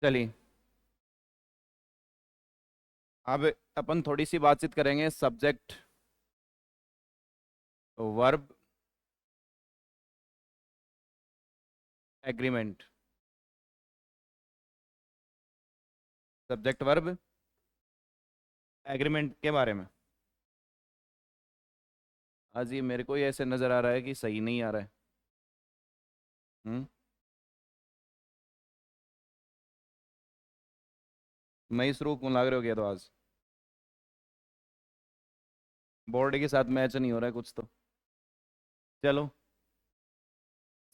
चलिए, अब अपन थोड़ी सी बातचीत करेंगे subject verb agreement. Subject verb agreement के बारे में। आज ये मेरे को ही ऐसे नज़र आ रहा है कि सही नहीं आ रहा है। हम्म। मैं इस रूप में लाग रहे हो गया तो आज बोर्ड के साथ मैच नहीं हो रहा है कुछ तो। चलो,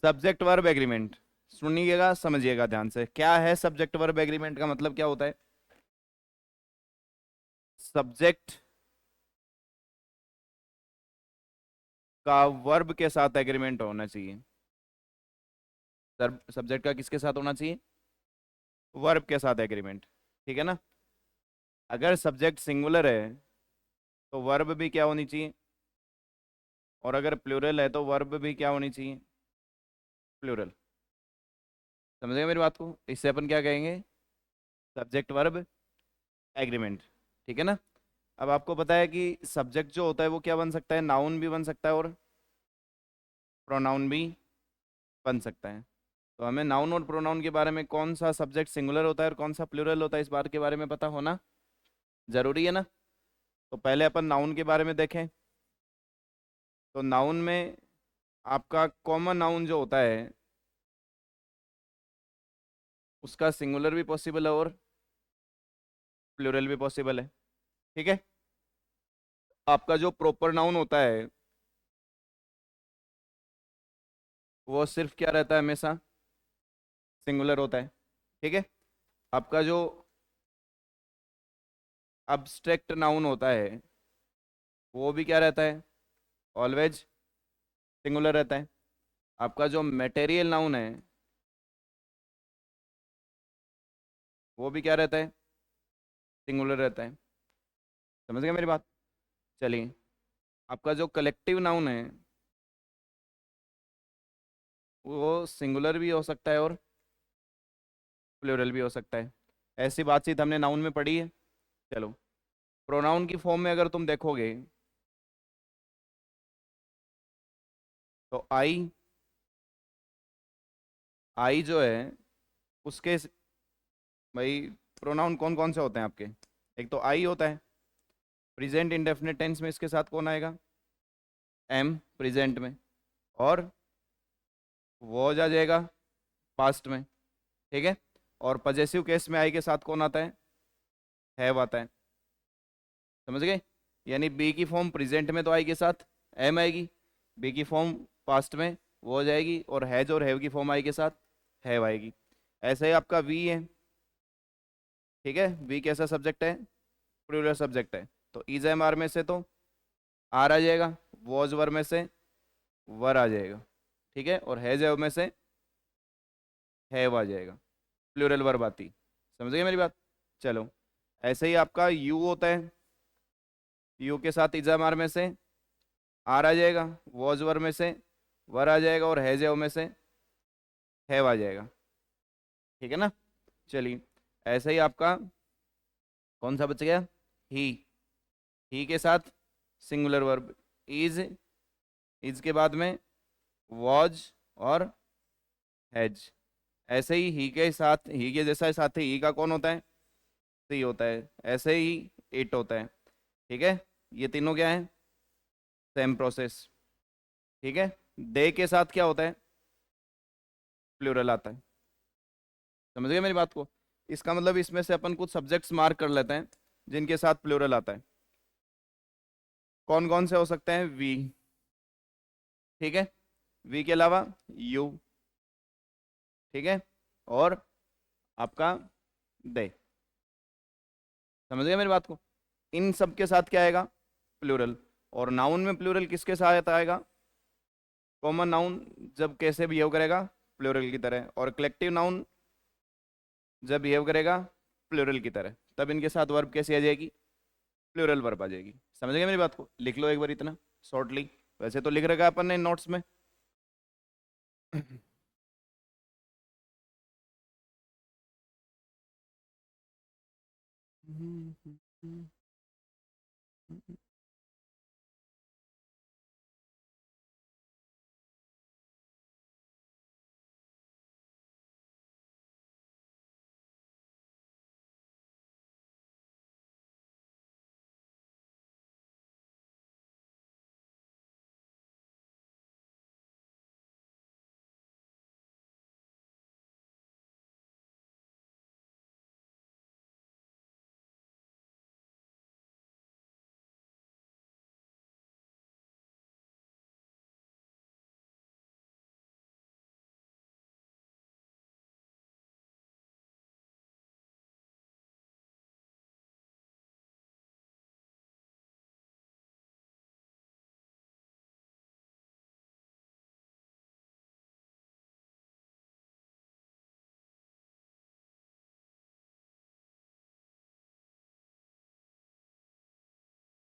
सब्जेक्ट वर्ब एग्रीमेंट सुनिएगा, समझिएगा ध्यान से। क्या है सब्जेक्ट वर्ब एग्रीमेंट का मतलब क्या होता है? सब्जेक्ट का वर्ब के साथ एग्रीमेंट होना चाहिए। सब्जेक्ट का किसके साथ होना चाहिए? वर्ब के साथ एग्रीमेंट। ठीक है ना? अगर सब्जेक्ट सिंगुलर है तो वर्ब भी क्या होनी चाहिए, और अगर प्लूरल है तो वर्ब भी क्या होनी चाहिए? प्लूरल। समझ गए मेरी बात को? इससे अपन क्या कहेंगे? Subject verb agreement. ठीक है ना? अब आपको पता है कि सब्जेक्ट जो होता है वो क्या बन सकता है? नाउन भी बन सकता है और प्रोनाउन भी बन सकता है। तो हमें नाउन और प्रोनाउन के बारे में, कौन सा सब्जेक्ट सिंगुलर होता है और कौन सा प्लूरल होता है, इस बात के बारे में पता होना जरूरी है ना। तो पहले अपन नाउन के बारे में देखें। तो नाउन में आपका कॉमन नाउन जो होता है उसका सिंगुलर भी पॉसिबल है और प्लूरल भी पॉसिबल है। ठीक है? आपका जो प्रॉपर नाउन होता है वो सिर्फ क्या रहता है? हमेशा सिंगुलर होता है। ठीक है? आपका जो अब्स्ट्रैक्ट नाउन होता है वो भी क्या रहता है? ऑलवेज सिंगुलर रहता है। आपका जो मटेरियल नाउन है वो भी क्या रहता है? सिंगुलर रहता है। समझ गए मेरी बात? चलिए, आपका जो कलेक्टिव नाउन है वो सिंगुलर भी हो सकता है और प्लूरल भी हो सकता है। ऐसी बातचीत हमने नाउन में पढ़ी है। चलो, प्रोनाउन की फॉर्म में अगर तुम देखोगे तो आई, आई जो है उसके भाई प्रोनाउन कौन कौन से होते हैं आपके? एक तो आई होता है। प्रेजेंट इंडेफिनिट टेंस में इसके साथ कौन आएगा? एम प्रेजेंट में। और वॉज आ जाएगा पास्ट में। ठीक है? और पजेसिव केस में आई के साथ कौन आता है? हैव आता है। समझ गए? यानी बी की फॉर्म प्रेजेंट में तो आई के साथ एम आएगी, बी की फॉर्म पास्ट में वो हो जाएगी, और हैज और हैव की फॉर्म आई के साथ हैव आएगी। ऐसे ही आपका वी है। ठीक है? वी कैसा सब्जेक्ट है? प्लूरल सब्जेक्ट है। तो इज एम आर में से तो आर आ जाएगा, वॉज वर में से वर आ जाएगा। ठीक है? और हैज हैव में से हैव आ जाएगा। प्लूरल वर्ब आती। समझ गए मेरी बात? चलो, ऐसे ही आपका यू होता है। यू के साथ इज एम आर में से आर आ जाएगा, वॉज वर में से वर आ जाएगा, और हैज हैव में से हैव आ जाएगा। ठीक है ना? चलिए, ऐसे ही आपका कौन सा बच गया? ही के साथ सिंगुलर वर्ब इज, इज के बाद में वॉज और हैज। ऐसे ही के साथ, ही के जैसा साथ ही का कौन होता है? सी होता है। ऐसे ही इट होता है। ठीक है? ये तीनों क्या है? Same process. ठीक है? दे के साथ क्या होता है? प्लूरल आता है। समझ गए मेरी बात को? इसका मतलब इसमें से अपन कुछ सब्जेक्ट्स मार्क कर लेते हैं जिनके साथ प्लूरल आता है। कौन कौन से हो सकते हैं? वी। ठीक है? वी के अलावा यू। ठीक है? और आपका दे। समझ गए मेरी बात को? इन सब के साथ क्या आएगा? प्लूरल। और नाउन में प्लूरल किसके साथ आएगा? कॉमन नाउन जब कैसे बिहेव करेगा? प्लूरल की तरह। और कलेक्टिव नाउन जब बिहेव करेगा प्लूरल की तरह, तब इनके साथ वर्ब कैसी आ जाएगी? प्लूरल वर्ब आ जाएगी। समझ गए मेरी बात को? लिख लो एक बार इतना शॉर्टली। वैसे तो लिख रखा है अपन ने नोट्स में।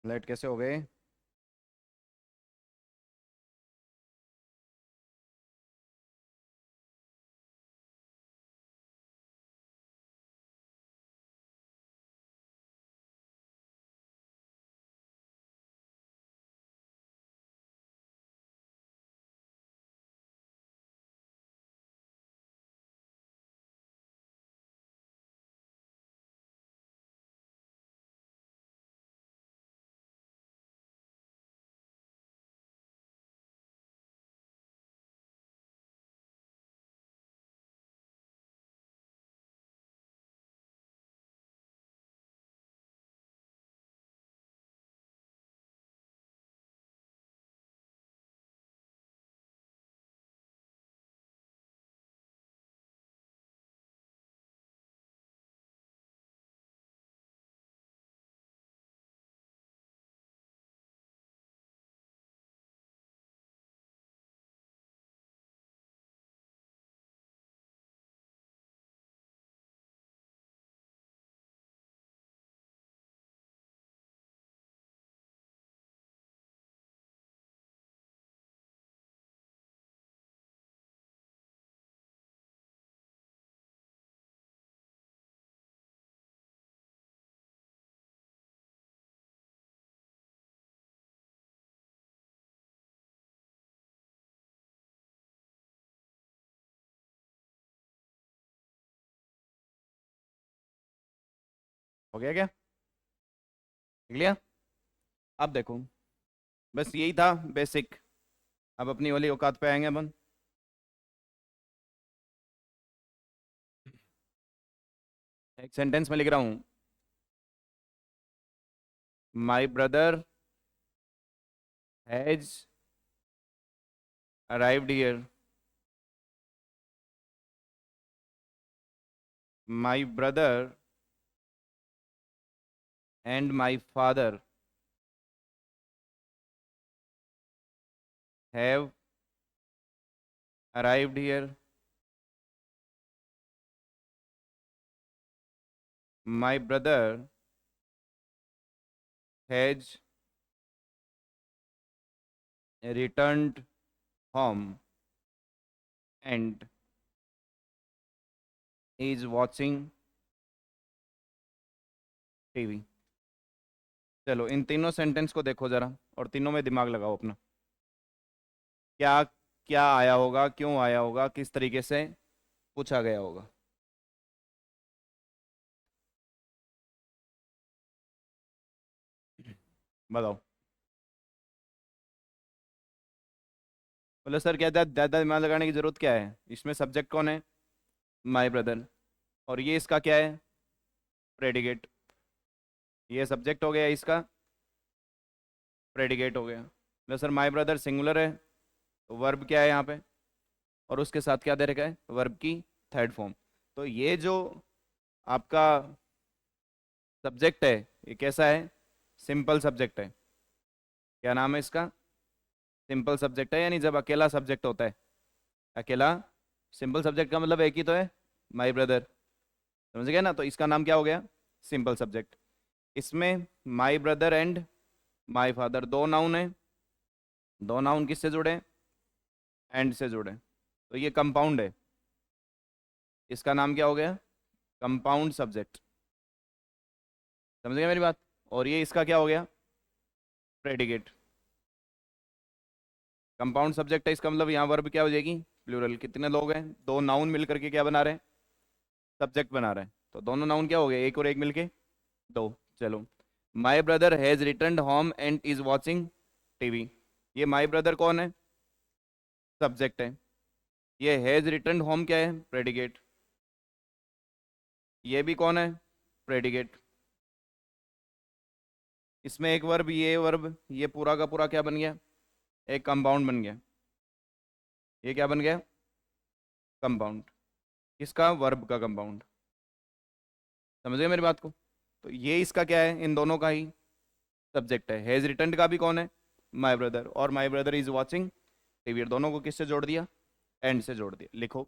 लेट कैसे हो गए? हो गया क्या? देख लिया? अब देखो, बस यही था बेसिक। अब अपनी वाली औकात पे आएंगे अपन। एक सेंटेंस में लिख रहा हूँ, my brother has arrived here. My brother and my father have arrived here. My brother has returned home and is watching TV. चलो इन तीनों सेंटेंस को देखो जरा, और तीनों में दिमाग लगाओ अपना। क्या क्या आया होगा, क्यों आया होगा, किस तरीके से पूछा गया होगा। बताओ। बोले सर क्या ज़्यादा दिमाग लगाने की ज़रूरत क्या है, इसमें सब्जेक्ट कौन है? My brother. और ये इसका क्या है? प्रेडिकेट। ये सब्जेक्ट हो गया, इसका प्रेडिकेट हो गया। बोले सर माय ब्रदर सिंगुलर है, तो वर्ब क्या है यहाँ पे? और उसके साथ क्या दे रखा है? वर्ब की थर्ड फॉर्म। तो ये जो आपका सब्जेक्ट है, ये कैसा है? सिंपल सब्जेक्ट है। क्या नाम है इसका? सिंपल सब्जेक्ट है, यानी जब अकेला सब्जेक्ट होता है, अकेला। सिंपल सब्जेक्ट का मतलब एक ही तो है, माय ब्रदर। समझ गए ना? तो इसका नाम क्या हो गया? Simple subject. इसमें my brother and my father दो नाउन है। दो नाउन किससे जुड़े? एंड से जुड़े। तो ये कंपाउंड है। इसका नाम क्या हो गया? Compound subject. समझ गए मेरी बात? और ये इसका क्या हो गया? प्रेडिकेट। कंपाउंड सब्जेक्ट है, इसका मतलब यहाँ वर्ब क्या हो जाएगी? प्लूरल। कितने लोग हैं? दो नाउन मिल करके क्या बना रहे हैं? सब्जेक्ट बना रहे हैं। तो दोनों नाउन क्या हो गए? एक और एक मिलके दो। चलो, my brother has return home and is watching TV. ये माई ब्रदर कौन है? सब्जेक्ट है। ये हैज रिटर्न होम क्या है? प्रेडिकेट। ये भी कौन है? प्रेडिकेट। इसमें एक वर्ब, ये वर्ब, ये पूरा का पूरा क्या बन गया? एक कंपाउंड बन गया। ये क्या बन गया? कंपाउंड। किसका? वर्ब का कंपाउंड। समझ गए मेरी बात को? तो ये इसका क्या है? इन दोनों का ही सब्जेक्ट है। हैज रिटर्न का भी कौन है? My brother. और my brother is watching TV, दोनों को किससे जोड़ दिया? एंड से जोड़ दिया। लिखो।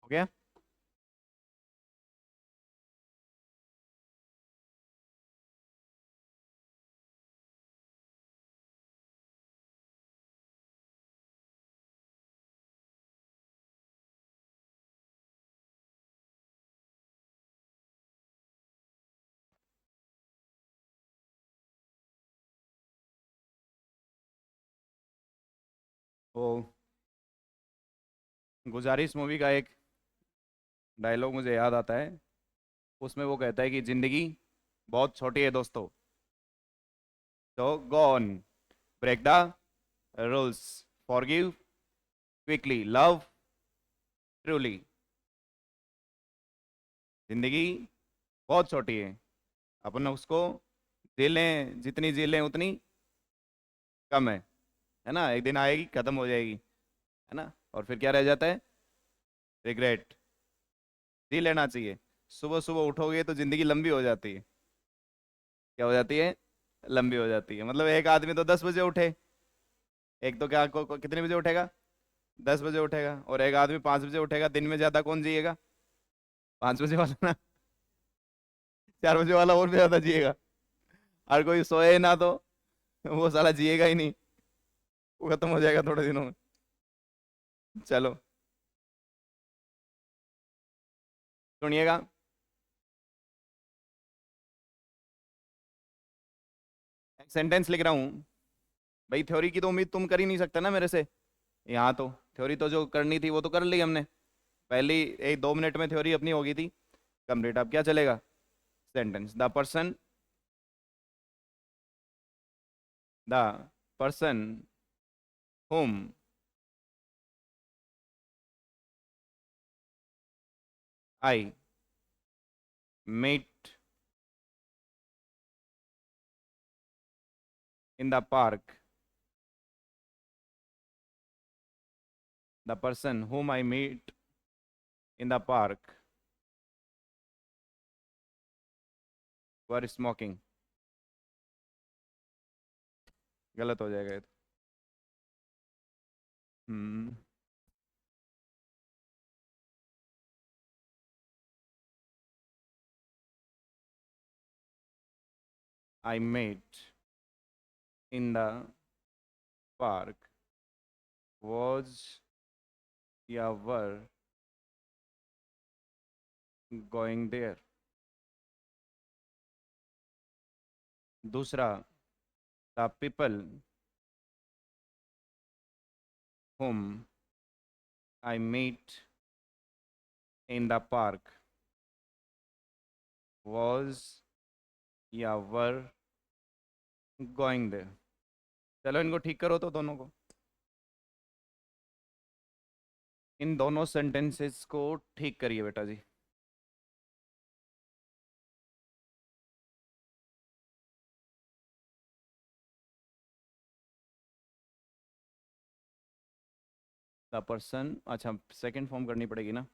हो गया? वो गुजारिश मूवी का एक डायलॉग मुझे याद आता है। उसमें वो कहता है कि जिंदगी बहुत छोटी है दोस्तों, तो go on, break the rules, forgive quickly, love truly. जिंदगी बहुत छोटी है, अपन उसको जी लें, जितनी जी लें उतनी कम है ना? एक दिन आएगी, खत्म हो जाएगी, है ना? और फिर क्या रह जाता है? रिग्रेट। जी लेना चाहिए। सुबह सुबह उठोगे तो जिंदगी लंबी हो जाती है। क्या हो जाती है? लंबी हो जाती है। मतलब एक आदमी तो 10 बजे उठे, एक तो क्या कितने बजे उठेगा? 10 बजे उठेगा। और एक आदमी 5 बजे उठेगा। दिन में ज्यादा कौन जिएगा? 5 बजे वाला ना। 4 बजे वाला और भी ज्यादा जिएगा। और कोई सोए ना तो वो साला जिएगा ही नहीं, वो खत्म हो जाएगा थोड़े दिनों में। चलो, सुनिएगा। एक सेंटेंस लिख रहा हूँ। भाई थ्योरी की तो उम्मीद तुम कर ही नहीं सकते ना मेरे से। यहाँ तो थ्योरी तो जो करनी थी वो तो कर ली हमने। पहली एक 2 मिनट में थ्योरी अपनी हो गई थी कंप्लीट। अब क्या चलेगा? Sentence. The person The person whom I met in the park. The person whom I meet in the park were smoking. गलत हो जाएगा ये तो। हम्म। I met in the park was या were going there. दूसरा, the people whom I meet in the park was या were going there. चलो इनको ठीक करो तो दोनों को। इन दोनों सेंटेंसेस को ठीक करिए बेटा जी। द पर्सन, अच्छा सेकंड फॉर्म करनी पड़ेगी ना।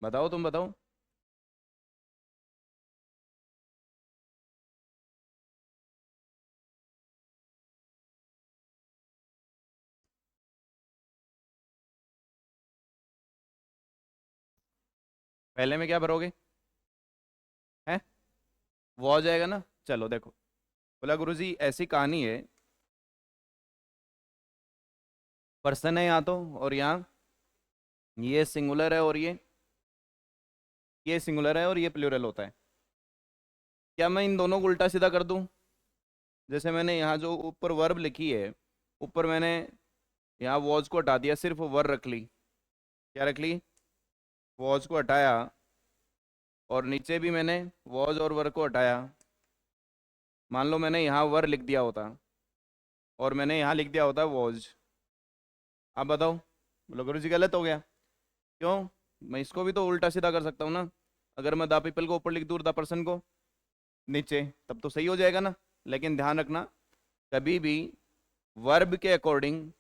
बताओ, तुम बताओ। पहले में क्या भरोगे? है, वो हो जाएगा ना। चलो देखो, बोला गुरुजी ऐसी कहानी है, पर्सन है यहाँ तो, और यहाँ ये सिंगुलर है और ये सिंगुलर है और ये प्लूरल होता है। क्या मैं इन दोनों को उल्टा सीधा कर दूं? जैसे मैंने यहाँ जो ऊपर वर्ब लिखी है, ऊपर मैंने यहाँ वॉज को हटा दिया, सिर्फ वर रख ली। क्या रख ली? वॉज को हटाया, और नीचे भी मैंने वॉज और वर को हटाया। मान लो मैंने यहाँ वर लिख दिया होता और मैंने यहाँ लिख दिया होता वॉज। आप बताओ, बोलो गुरु जी गलत हो गया। क्यों? मैं इसको भी तो उल्टा सीधा कर सकता हूँ ना। अगर मैं द पीपल को ऊपर लिख दूँ, द पर्सन को नीचे, तब तो सही हो जाएगा ना। लेकिन ध्यान रखना, कभी भी वर्ब के अकॉर्डिंग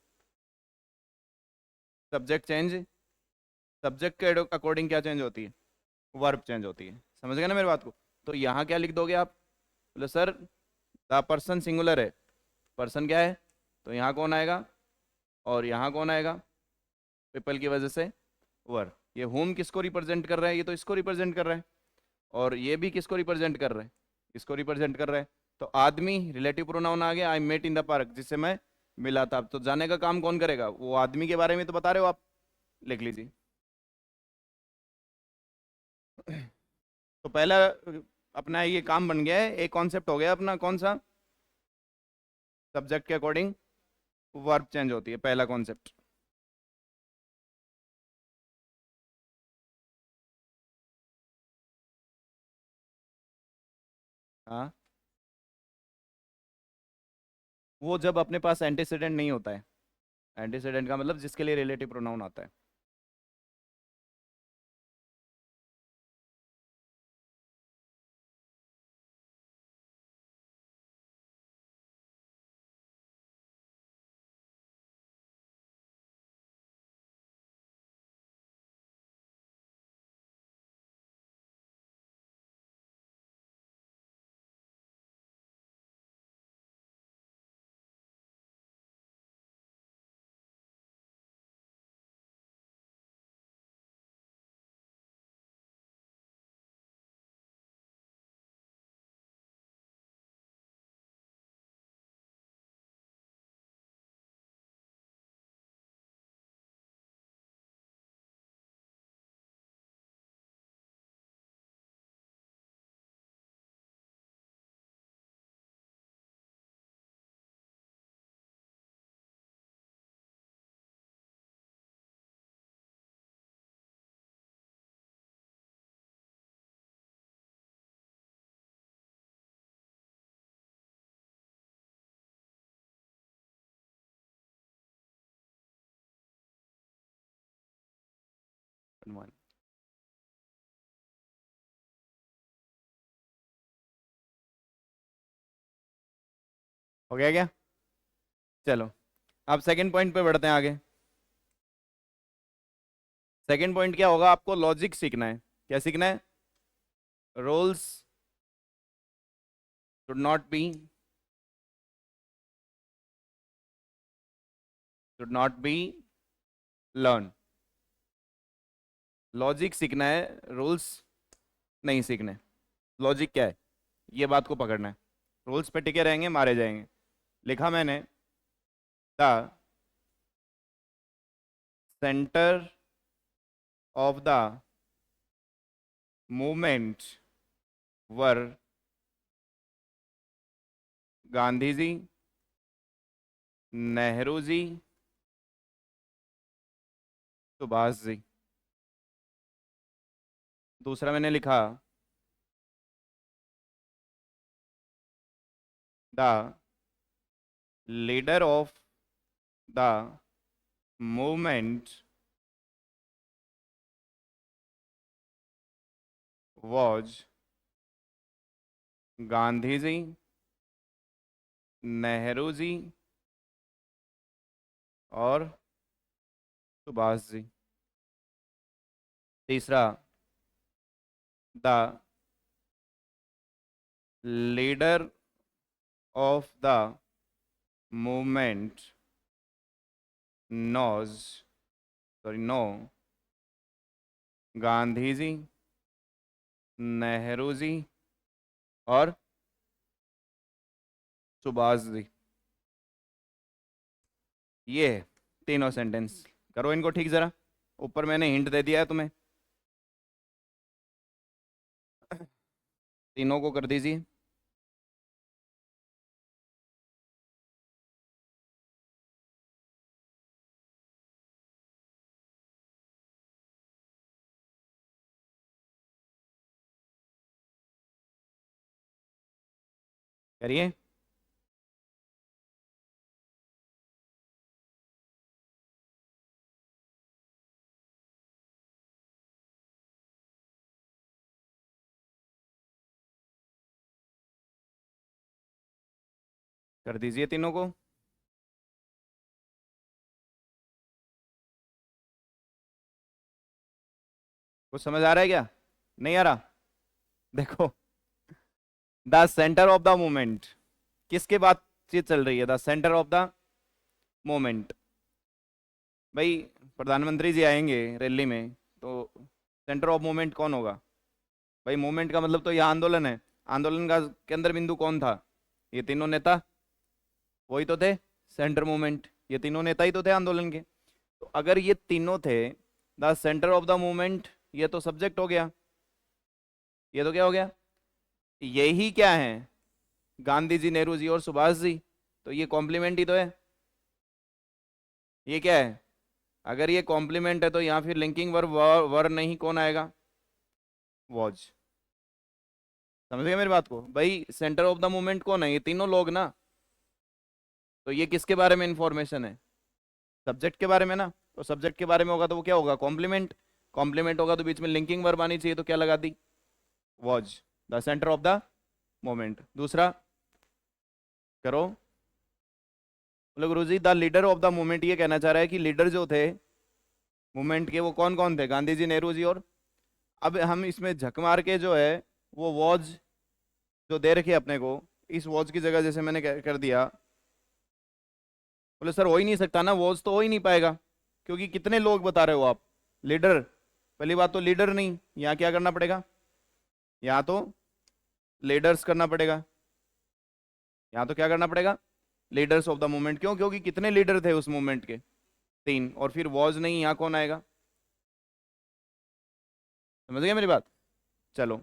सब्जेक्ट चेंज, सब्जेक्ट के अकॉर्डिंग क्या चेंज होती है? वर्ब चेंज होती है। समझ गए ना मेरी बात को? तो यहाँ क्या लिख दोगे आप? बोले सर द पर्सन सिंगुलर है, पर्सन क्या है, तो यहाँ कौन आएगा और यहाँ कौन आएगा? पीपल की वजह से वर। ये होम किसको रिप्रेजेंट कर रहा है? ये तो इसको रिप्रेजेंट कर रहा है। और ये भी किसको रिप्रेजेंट कर रहा है? इसको रिप्रेजेंट कर रहा है। तो आदमी रिलेटिव प्रोनाउन आ गया, I met in the park, जिससे मैं मिला था। तो जाने का काम कौन करेगा? वो आदमी के बारे में तो बता रहे हो आप, लिख लीजिए। तो पहला अपना ये काम बन गया है, एक कॉन्सेप्ट हो गया अपना, कौन सा? सब्जेक्ट के अकॉर्डिंग वर्ब चेंज होती है, पहला कॉन्सेप्ट। हाँ, वो जब अपने पास एंटीसीडेंट नहीं होता है। एंटीसीडेंट का मतलब जिसके लिए रिलेटिव प्रोनाउन आता है। 1। हो गया क्या? चलो अब सेकंड पॉइंट पे बढ़ते हैं आगे। सेकंड पॉइंट क्या होगा? आपको लॉजिक सीखना है। क्या सीखना है? Rules should not be learn. Logic सीखना है, रूल्स नहीं सीखने। लॉजिक क्या है ये बात को पकड़ना है। रूल्स पे टिके रहेंगे मारे जाएंगे। लिखा मैंने the centre of the movement were Gandhi ji, Nehru ji, Subhash ji. दूसरा मैंने लिखा the leader of the movement was Gandhi ji, Nehru ji और सुभाष जी। तीसरा the leader of the movement no Gandhi ji, Nehru ji और सुभाष जी। ये है तीनों सेंटेंस। करो इनको ठीक जरा। ऊपर मैंने हिंट दे दिया है तुम्हें। तीनों को कर दीजिए। करिए। कर दीजिए तीनों को। कुछ समझ आ रहा है क्या? नहीं आ रहा? देखो, the centre of the movement किसके बातचीत चल रही है? The centre of the movement. भाई प्रधानमंत्री जी आएंगे रैली में तो सेंटर ऑफ मूवमेंट कौन होगा? भाई मूवमेंट का मतलब तो यह आंदोलन है। आंदोलन का केंद्र बिंदु कौन था? ये तीनों नेता। वही तो थे सेंटर मूवमेंट। ये तीनों नेता ही तो थे आंदोलन के। तो अगर ये तीनों थे the centre of the movement, ये तो सब्जेक्ट हो गया। ये तो क्या हो गया? यही क्या है? गांधी जी, नेहरू जी और सुभाष जी। तो ये कॉम्प्लीमेंट ही तो है। ये क्या है? अगर ये कॉम्प्लीमेंट है तो यहाँ फिर लिंकिंग वर्ब वर नहीं, कौन आएगा? वॉज। समझ गए मेरी बात को? भाई सेंटर ऑफ द मूवमेंट कौन है? ये तीनों लोग ना। तो ये किसके बारे में इंफॉर्मेशन है? सब्जेक्ट के बारे में ना। तो सब्जेक्ट के बारे में होगा तो वो क्या होगा? कॉम्प्लीमेंट। कॉम्प्लीमेंट होगा तो बीच में लिंकिंग वर्ब आनी चाहिए, तो क्या लगा दी? Was the centre of the moment. दूसरा करो। बोले गुरुजी the leader of the movement, ये कहना चाह रहा है कि लीडर जो थे मूवमेंट के वो कौन कौन थे? गांधी जी, नेहरू जी और। अब हम इसमें झक मार के जो है वो वॉज जो दे रखी है अपने को, इस वॉज की जगह जैसे मैंने कर दिया। बोले सर हो ही नहीं सकता ना, वॉज तो हो ही नहीं पाएगा क्योंकि कितने लोग बता रहे हो आप? लीडर। पहली बात तो लीडर नहीं, यहाँ क्या करना पड़ेगा? यहाँ तो लीडर्स करना पड़ेगा। यहाँ तो क्या करना पड़ेगा? Leaders of the movement. क्यों? क्योंकि कितने लीडर थे उस मूवमेंट के? तीन। और फिर वॉज नहीं, यहाँ कौन आएगा? समझ गए मेरी बात? चलो,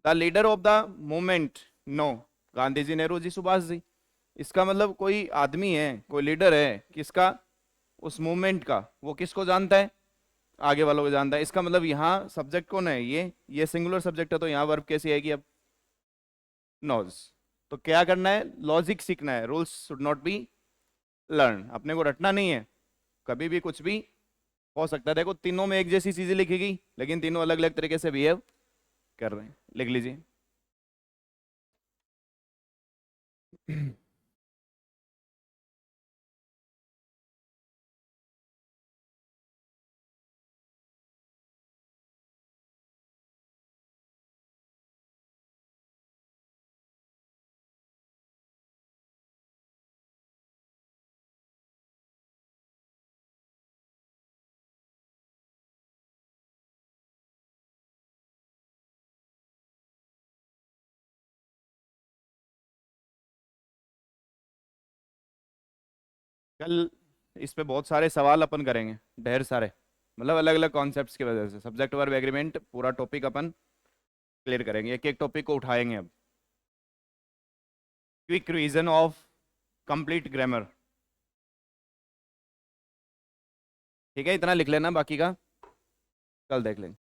the leader of the movement no Gandhi ji, Nehru ji, Subhash ji. इसका मतलब कोई आदमी है, कोई लीडर है किसका? उस मूवमेंट का। वो किसको जानता है? आगे वालों को जानता है। इसका मतलब यहाँ सब्जेक्ट कौन है? ये सिंगुलर सब्जेक्ट है, तो यहाँ वर्ब कैसी आएगी अब? नोज। तो क्या करना है? लॉजिक सीखना है। Rules should not be learn. अपने को रटना नहीं है, कभी भी कुछ भी हो सकता है देखो तीनों में एक जैसी चीजें लिखेगी लेकिन तीनों अलग अलग तरीके से बिहेव कर रहे हैं। लिख लीजिए। कल इस पे बहुत सारे सवाल अपन करेंगे, ढेर सारे, मतलब अलग अलग कॉन्सेप्ट्स की वजह से सब्जेक्ट वर्ब एग्रीमेंट पूरा टॉपिक अपन क्लियर करेंगे, एक एक टॉपिक को उठाएंगे अब। Quick revision of complete grammar. ठीक है, इतना लिख लेना, बाकी का कल देख लेंगे।